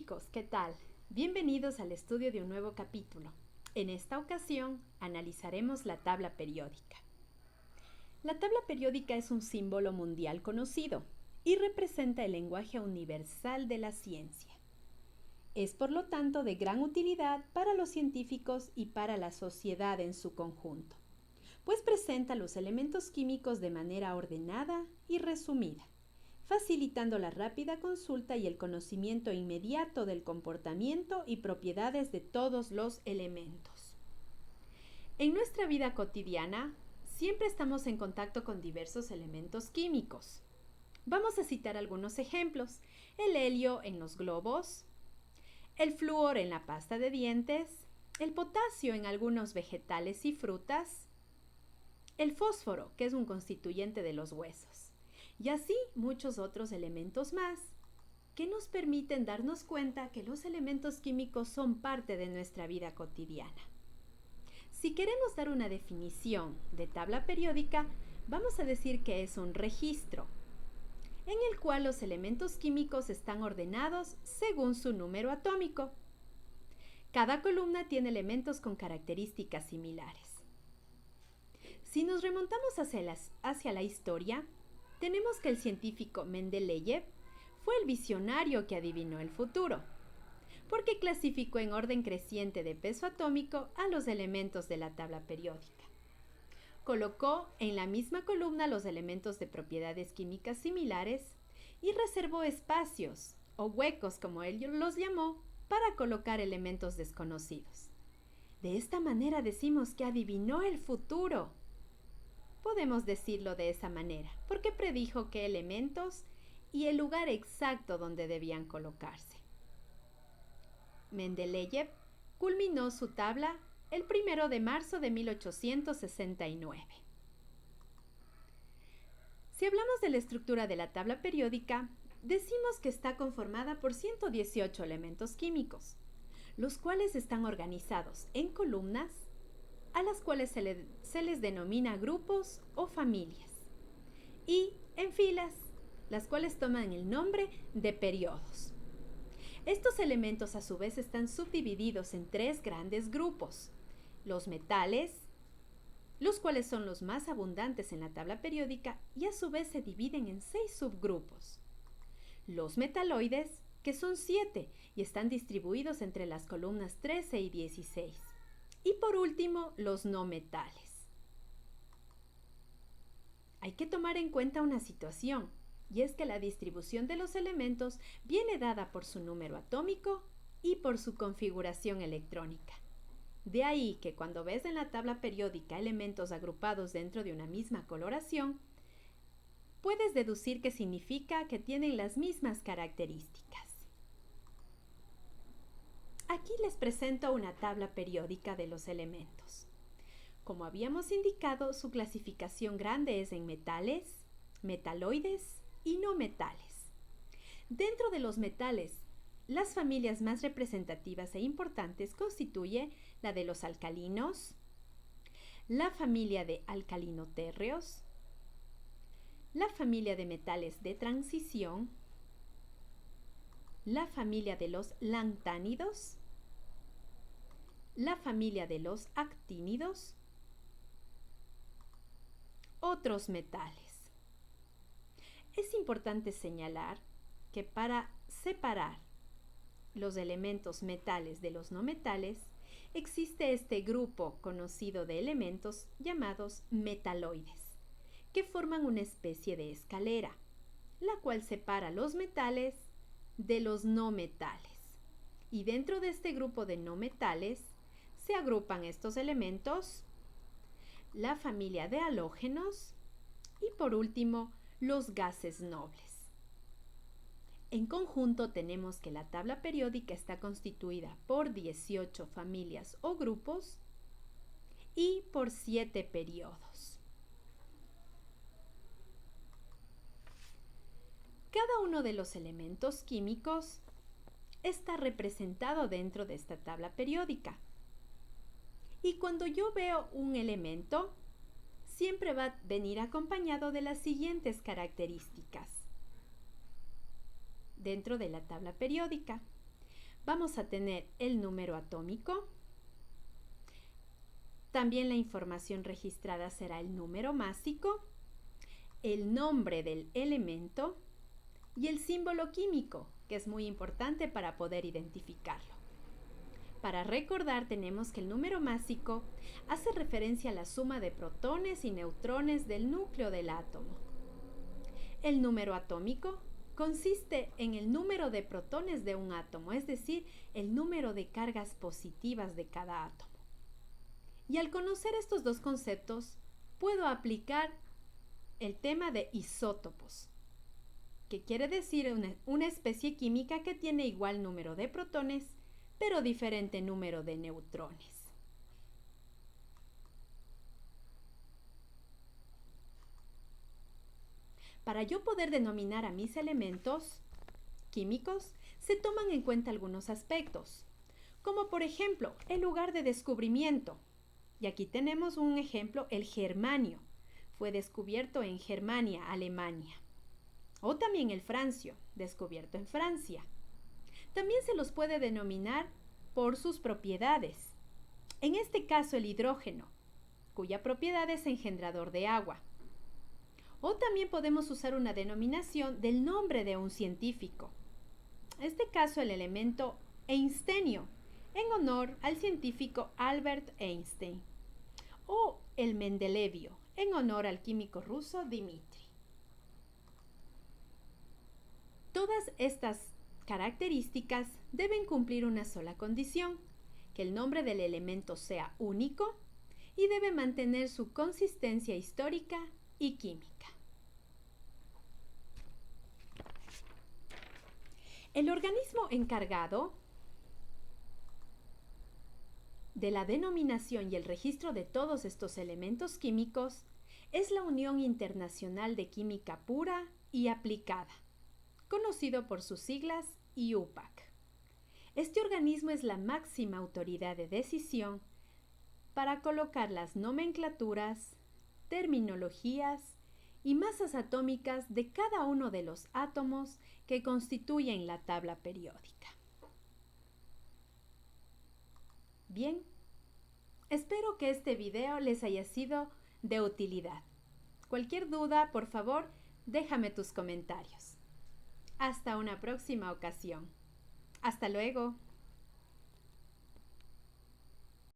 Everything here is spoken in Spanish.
chicos, ¿qué tal? Bienvenidos al estudio de un nuevo capítulo. En esta ocasión analizaremos la tabla periódica. La tabla periódica es un símbolo mundial conocido y representa el lenguaje universal de la ciencia. Es por lo tanto de gran utilidad para los científicos y para la sociedad en su conjunto, pues presenta los elementos químicos de manera ordenada y resumida, facilitando la rápida consulta y el conocimiento inmediato del comportamiento y propiedades de todos los elementos. En nuestra vida cotidiana, siempre estamos en contacto con diversos elementos químicos. Vamos a citar algunos ejemplos: el helio en los globos, el flúor en la pasta de dientes, el potasio en algunos vegetales y frutas, el fósforo, que es un constituyente de los huesos, y así muchos otros elementos más, que nos permiten darnos cuenta que los elementos químicos son parte de nuestra vida cotidiana. Si queremos dar una definición de tabla periódica, vamos a decir que es un registro, en el cual los elementos químicos están ordenados según su número atómico. Cada columna tiene elementos con características similares. Si nos remontamos hacia la historia, tenemos que el científico Mendeleev fue el visionario que adivinó el futuro, porque clasificó en orden creciente de peso atómico a los elementos de la tabla periódica. Colocó en la misma columna los elementos de propiedades químicas similares y reservó espacios, o huecos como él los llamó, para colocar elementos desconocidos. De esta manera decimos que adivinó el futuro. Podemos decirlo de esa manera, porque predijo qué elementos y el lugar exacto donde debían colocarse. Mendeleev culminó su tabla el 1 de marzo de 1869. Si hablamos de la estructura de la tabla periódica, decimos que está conformada por 118 elementos químicos, los cuales están organizados en columnas, a las cuales se les denomina grupos o familias, y en filas, las cuales toman el nombre de periodos. Estos elementos a su vez están subdivididos en 3 grandes grupos: los metales, los cuales son los más abundantes en la tabla periódica y a su vez se dividen en 6 subgrupos; los metaloides, que son 7 y están distribuidos entre las columnas 13 y 16; y por último, los no metales. Hay que tomar en cuenta una situación, y es que la distribución de los elementos viene dada por su número atómico y por su configuración electrónica. De ahí que cuando ves en la tabla periódica elementos agrupados dentro de una misma coloración, puedes deducir que significa que tienen las mismas características. Aquí les presento una tabla periódica de los elementos. Como habíamos indicado, su clasificación grande es en metales, metaloides y no metales. Dentro de los metales, las familias más representativas e importantes constituye la de los alcalinos, la familia de alcalinotérreos, la familia de metales de transición, la familia de los lantánidos, la familia de los actínidos, otros metales. Es importante señalar que para separar los elementos metales de los no metales, existe este grupo conocido de elementos llamados metaloides, que forman una especie de escalera, la cual separa los metales de los no metales. Y dentro de este grupo de no metales se agrupan estos elementos, la familia de halógenos y por último los gases nobles. En conjunto tenemos que la tabla periódica está constituida por 18 familias o grupos y por 7 periodos. Cada uno de los elementos químicos está representado dentro de esta tabla periódica. Y cuando yo veo un elemento, siempre va a venir acompañado de las siguientes características dentro de la tabla periódica. vamos a tener el número atómico. También la información registrada será el número másico, el nombre del elemento y el símbolo químico, que es muy importante para poder identificarlo. Para recordar, tenemos que el número másico hace referencia a la suma de protones y neutrones del núcleo del átomo. El número atómico consiste en el número de protones de un átomo, es decir, el número de cargas positivas de cada átomo. Y al conocer estos dos conceptos, puedo aplicar el tema de isótopos, que quiere decir una especie química que tiene igual número de protones, pero diferente número de neutrones. Para yo poder denominar a mis elementos químicos, se toman en cuenta algunos aspectos, como por ejemplo el lugar de descubrimiento. Y aquí tenemos un ejemplo, el germanio. Fue descubierto en Germania, Alemania. O también el francio, descubierto en Francia. También se los puede denominar por sus propiedades. En este caso, el hidrógeno, cuya propiedad es engendrador de agua. O también podemos usar una denominación del nombre de un científico. En este caso, el elemento einstenio, en honor al científico Albert Einstein. O el mendelevio, en honor al químico ruso Dmitri. Todas estas características deben cumplir una sola condición, que el nombre del elemento sea único y debe mantener su consistencia histórica y química. El organismo encargado de la denominación y el registro de todos estos elementos químicos es la Unión Internacional de Química Pura y Aplicada, conocido por sus siglas IUPAC. Este organismo es la máxima autoridad de decisión para colocar las nomenclaturas, terminologías y masas atómicas de cada uno de los átomos que constituyen la tabla periódica. Bien, espero que este video les haya sido de utilidad. Cualquier duda, por favor, déjame tus comentarios. Hasta una próxima ocasión. Hasta luego.